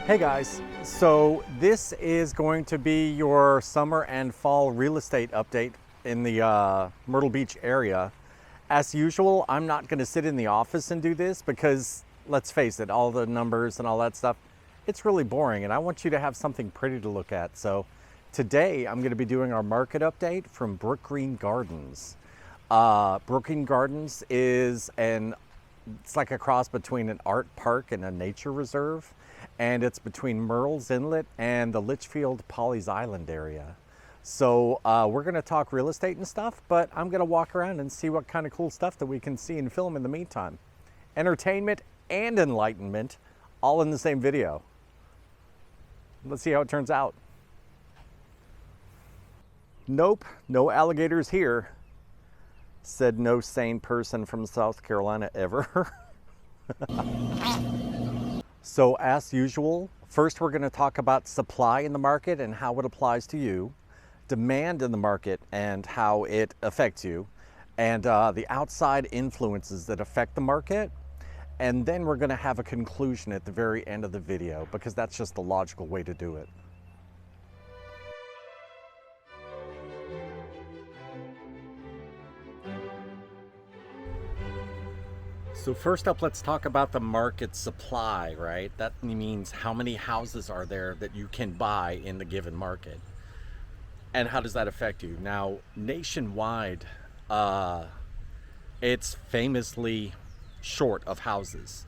Hey guys, so this is going to be your summer and fall real estate update in the Myrtle Beach area. As usual, I'm not going to sit in the office and do this because, let's face it, all the numbers and all that stuff, it's really boring and I want you to have something pretty to look at. So today I'm going to be doing our market update from Brookgreen Gardens. Brookgreen Gardens is it's like a cross between an art park and a nature reserve. And it's between Murrells Inlet and the Litchfield Pawleys Island area. So we're gonna talk real estate and stuff, but I'm gonna walk around and see what kind of cool stuff that we can see and film in the meantime. Entertainment and enlightenment, all in the same video. Let's see how it turns out. Nope, no alligators here, said no sane person from South Carolina ever. So as usual, first we're going to talk about supply in the market and how it applies to you, demand in the market and how it affects you, and the outside influences that affect the market. And then we're going to have a conclusion at the very end of the video because that's just the logical way to do it. So first up, let's talk about the market supply, right? That means how many houses are there that you can buy in the given market. And how does that affect you? Now, nationwide, it's famously short of houses.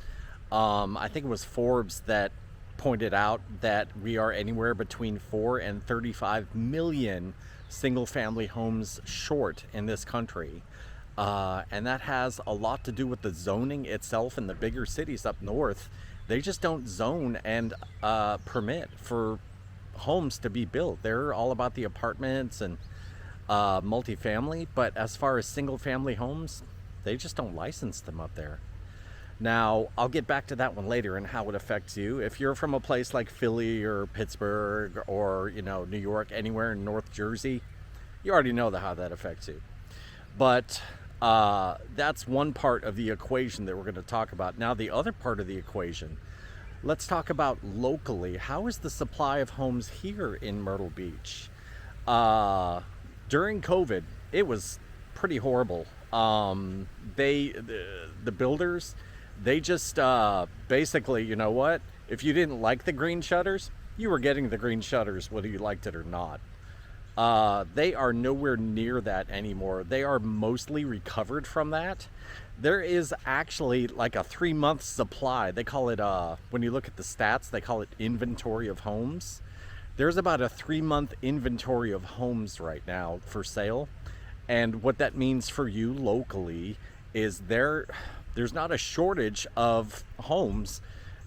I think it was Forbes that pointed out that we are anywhere between 4 and 35 million single-family homes short in this country. And that has a lot to do with the zoning itself in the bigger cities up north. They just don't zone and permit for homes to be built. They're all about the apartments and multifamily, but as far as single family homes, they just don't license them up there. Now, I'll get back to that one later and how it affects you. If you're from a place like Philly or Pittsburgh or, New York, anywhere in North Jersey, you already know how that affects you. But that's one part of the equation that we're going to talk about. Now, the other part of the equation, let's talk about locally. How is the supply of homes here in Myrtle Beach? During COVID, it was pretty horrible. The builders, they just basically, you know what? If you didn't like the green shutters, you were getting the green shutters whether you liked it or not. They are nowhere near that anymore. They are mostly recovered from that. There is actually like a 3-month supply. They call it, when you look at the stats, they call it inventory of homes. There's about a 3-month inventory of homes right now for sale. And what that means for you locally is there's not a shortage of homes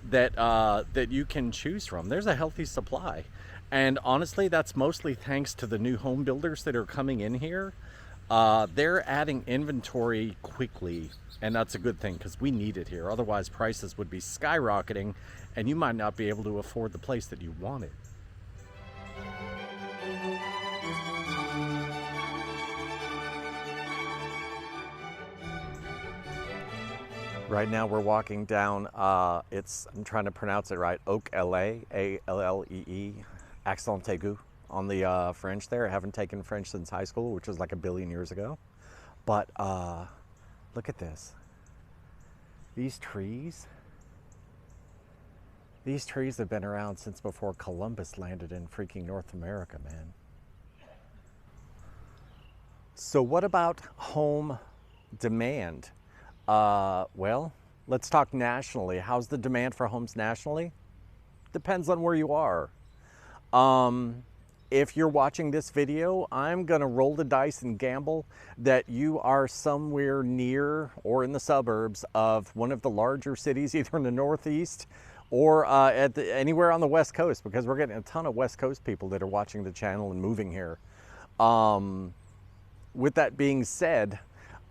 that you can choose from. There's a healthy supply. And honestly, that's mostly thanks to the new home builders that are coming in here. They're adding inventory quickly, and that's a good thing because we need it here. Otherwise, prices would be skyrocketing, and you might not be able to afford the place that you wanted. Right now we're walking down, I'm trying to pronounce it right, Oak LA, A-L-L-E-E. Accent aigu on the French there. I haven't taken French since high school, which was like a billion years ago. But look at this. These trees have been around since before Columbus landed in freaking North America, man. So what about home demand? Well, let's talk nationally. How's the demand for homes nationally? Depends on where you are. If you're watching this video, I'm gonna roll the dice and gamble that you are somewhere near or in the suburbs of one of the larger cities, either in the Northeast or anywhere on the West Coast, because we're getting a ton of West Coast people that are watching the channel and moving here. With that being said,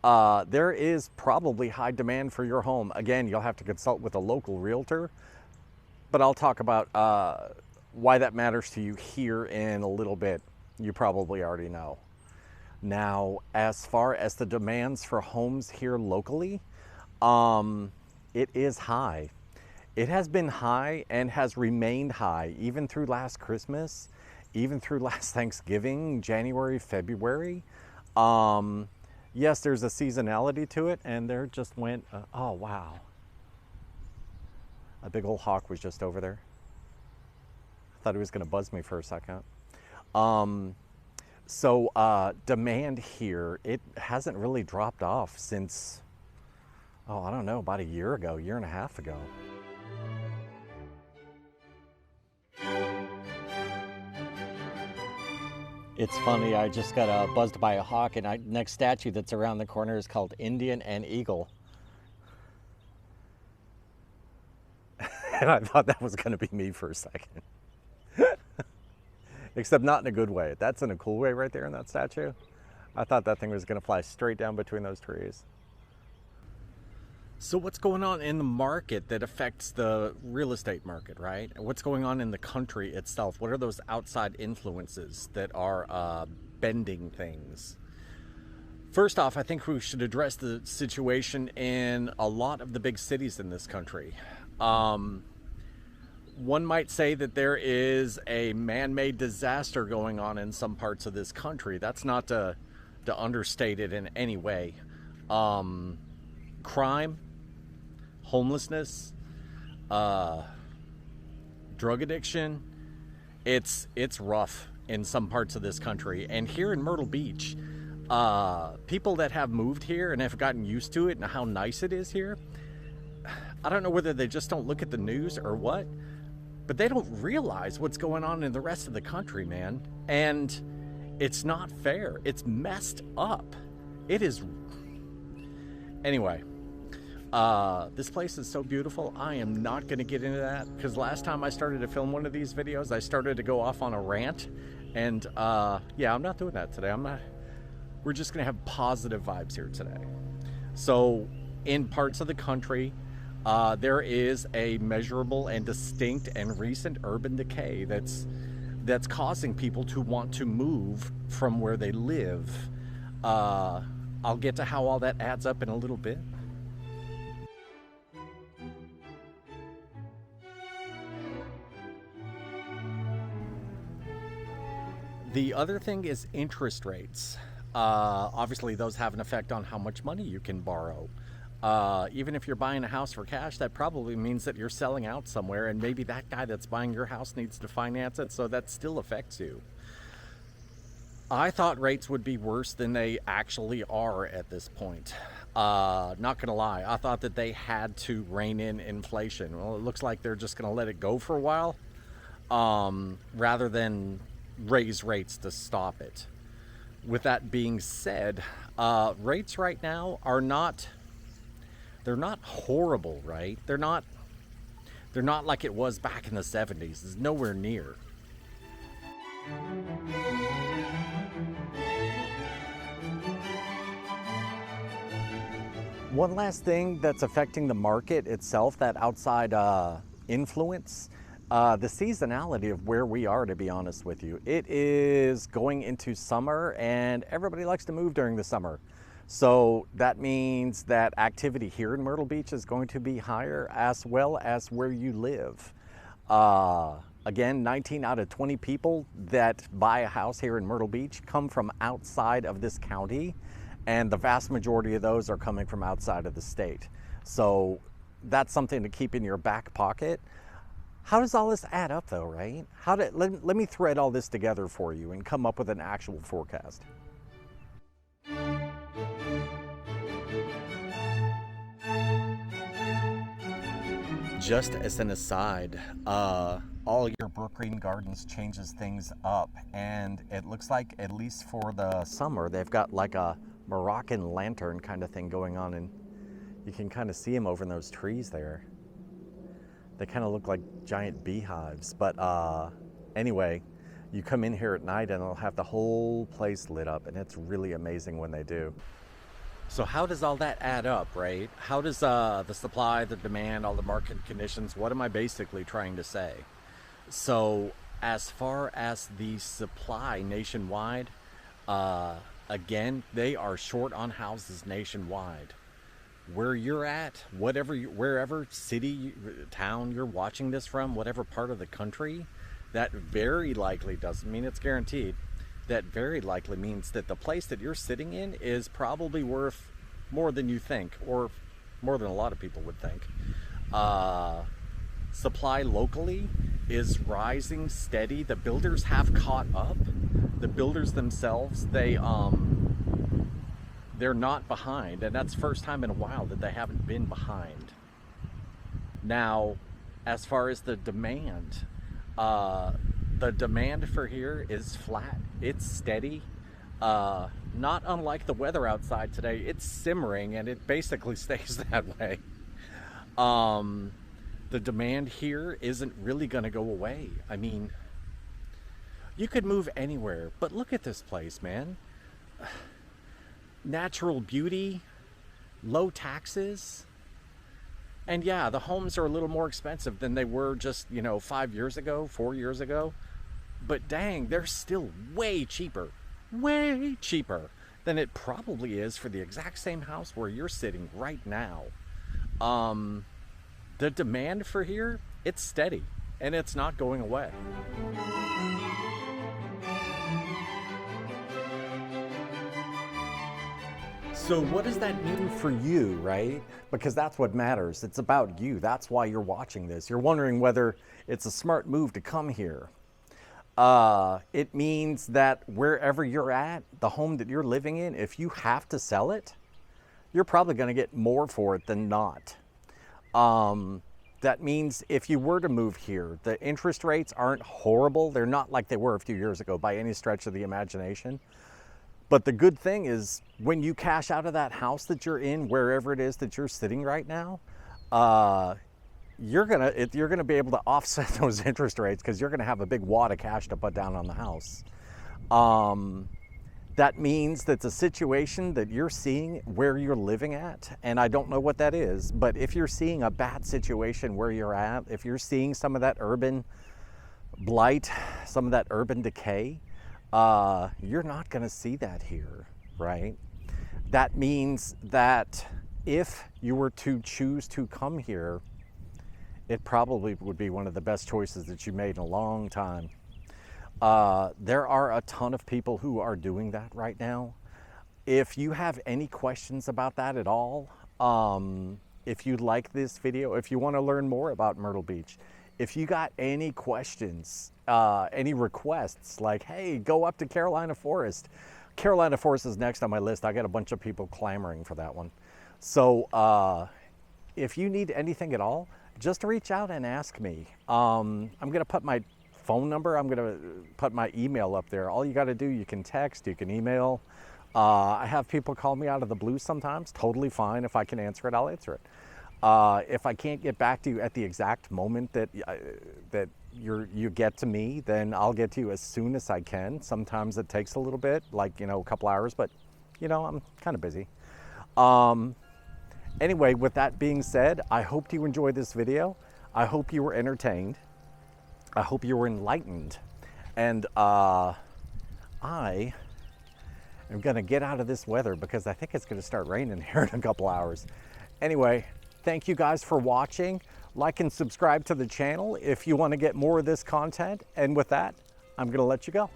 there is probably high demand for your home. Again, you'll have to consult with a local realtor, but I'll talk about why that matters to you here in a little bit. You probably already know. Now, as far as the demands for homes here locally, it is high. It has been high and has remained high even through last Christmas, even through last Thanksgiving, January, February. Yes, there's a seasonality to it, and there just went, oh wow. A big old hawk was just over there. I thought he was gonna buzz me for a second. Demand here, it hasn't really dropped off since, oh, I don't know, about a year ago, year and a half ago. It's funny, I just got buzzed by a hawk, and next statue that's around the corner is called Indian and Eagle. And I thought that was gonna be me for a second. Except not in a good way. That's in a cool way right there in that statue. I thought that thing was gonna fly straight down between those trees. So what's going on in the market that affects the real estate market, right? What's going on in the country itself? What are those outside influences that are bending things? First off, I think we should address the situation in a lot of the big cities in this country. One might say that there is a man-made disaster going on in some parts of this country. That's not to understate it in any way. Crime, homelessness, drug addiction, it's rough in some parts of this country. And here in Myrtle Beach, people that have moved here and have gotten used to it and how nice it is here, I don't know whether they just don't look at the news or what, but they don't realize what's going on in the rest of the country, man. And it's not fair. It's messed up. It is. Anyway, this place is so beautiful. I am not going to get into that because last time I started to film one of these videos, I started to go off on a rant. And yeah, I'm not doing that today. We're just going to have positive vibes here today. So in parts of the country, there is a measurable and distinct and recent urban decay that's causing people to want to move from where they live. I'll get to how all that adds up in a little bit. The other thing is interest rates. Obviously, those have an effect on how much money you can borrow. Even if you're buying a house for cash, that probably means that you're selling out somewhere, and maybe that guy that's buying your house needs to finance it, so that still affects you. I thought rates would be worse than they actually are at this point. Not gonna lie, I thought that they had to rein in inflation. Well, it looks like they're just gonna let it go for a while, rather than raise rates to stop it. With that being said, rates right now are not horrible, right? They're not like it was back in the 70s. It's nowhere near. One last thing that's affecting the market itself, that outside influence, the seasonality of where we are, to be honest with you. It is going into summer, and everybody likes to move during the summer. So that means that activity here in Myrtle Beach is going to be higher, as well as where you live. Again, 19 out of 20 people that buy a house here in Myrtle Beach come from outside of this county, and the vast majority of those are coming from outside of the state. So that's something to keep in your back pocket. How does all this add up though, right? Let me thread all this together for you and come up with an actual forecast. Just as an aside, all your Brookgreen Gardens changes things up, and it looks like, at least for the summer, they've got like a Moroccan lantern kind of thing going on, and you can kind of see them over in those trees there. They kind of look like giant beehives, but anyway, you come in here at night and they'll have the whole place lit up, and it's really amazing when they do. So how does all that add up, right? How does the supply, the demand, all the market conditions, what am I basically trying to say? So as far as the supply nationwide, again, they are short on houses nationwide. where you're at, wherever city, town you're watching this from, whatever part of the country, that very likely doesn't mean it's guaranteed. That very likely means that the place that you're sitting in is probably worth more than you think, or more than a lot of people would think. Supply locally is rising steady. The builders have caught up. The builders themselves, they're not behind, and that's the first time in a while that they haven't been behind. Now, as far as the demand for here is flat. It's steady. Not unlike the weather outside today. It's simmering, and it basically stays that way. The demand here isn't really going to go away. I mean, you could move anywhere, but look at this place, man. Natural beauty, low taxes, and yeah, the homes are a little more expensive than they were just, 5 years ago, 4 years ago, but dang, they're still way cheaper than it probably is for the exact same house where you're sitting right now. The demand for here, it's steady, and it's not going away. So what does that mean for you, right? Because that's what matters. It's about you. That's why you're watching this. You're wondering whether it's a smart move to come here. It means that wherever you're at, the home that you're living in, if you have to sell it, you're probably going to get more for it than not. That means if you were to move here, the interest rates aren't horrible. They're not like they were a few years ago by any stretch of the imagination. But the good thing is when you cash out of that house that you're in, wherever it is that you're sitting right now, you're gonna be able to offset those interest rates because you're gonna have a big wad of cash to put down on the house. That means that the situation that you're seeing where you're living at, and I don't know what that is, but if you're seeing a bad situation where you're at, if you're seeing some of that urban blight, some of that urban decay, you're not going to see that here, right? That means that if you were to choose to come here, it probably would be one of the best choices that you made in a long time. There are a ton of people who are doing that right now. If you have any questions about that at all, if you like this video, if you want to learn more about Myrtle Beach, if you got any questions, any requests, like, hey, go up to Carolina Forest. Carolina Forest is next on my list. I got a bunch of people clamoring for that one. So if you need anything at all, just reach out and ask me. I'm going to put my phone number, I'm going to put my email up there. All you got to do, you can text, you can email. I have people call me out of the blue sometimes. Totally fine. If I can answer it, I'll answer it. If I can't get back to you at the exact moment that you get to me, then I'll get to you as soon as I can. Sometimes it takes a little bit, like, a couple hours, but I'm kind of busy. Anyway, with that being said, I hope you enjoyed this video. I hope you were entertained. I hope you were enlightened. And I am gonna get out of this weather because I think it's gonna start raining here in a couple hours. Anyway, thank you guys for watching. Like and subscribe to the channel if you want to get more of this content. And with that, I'm going to let you go.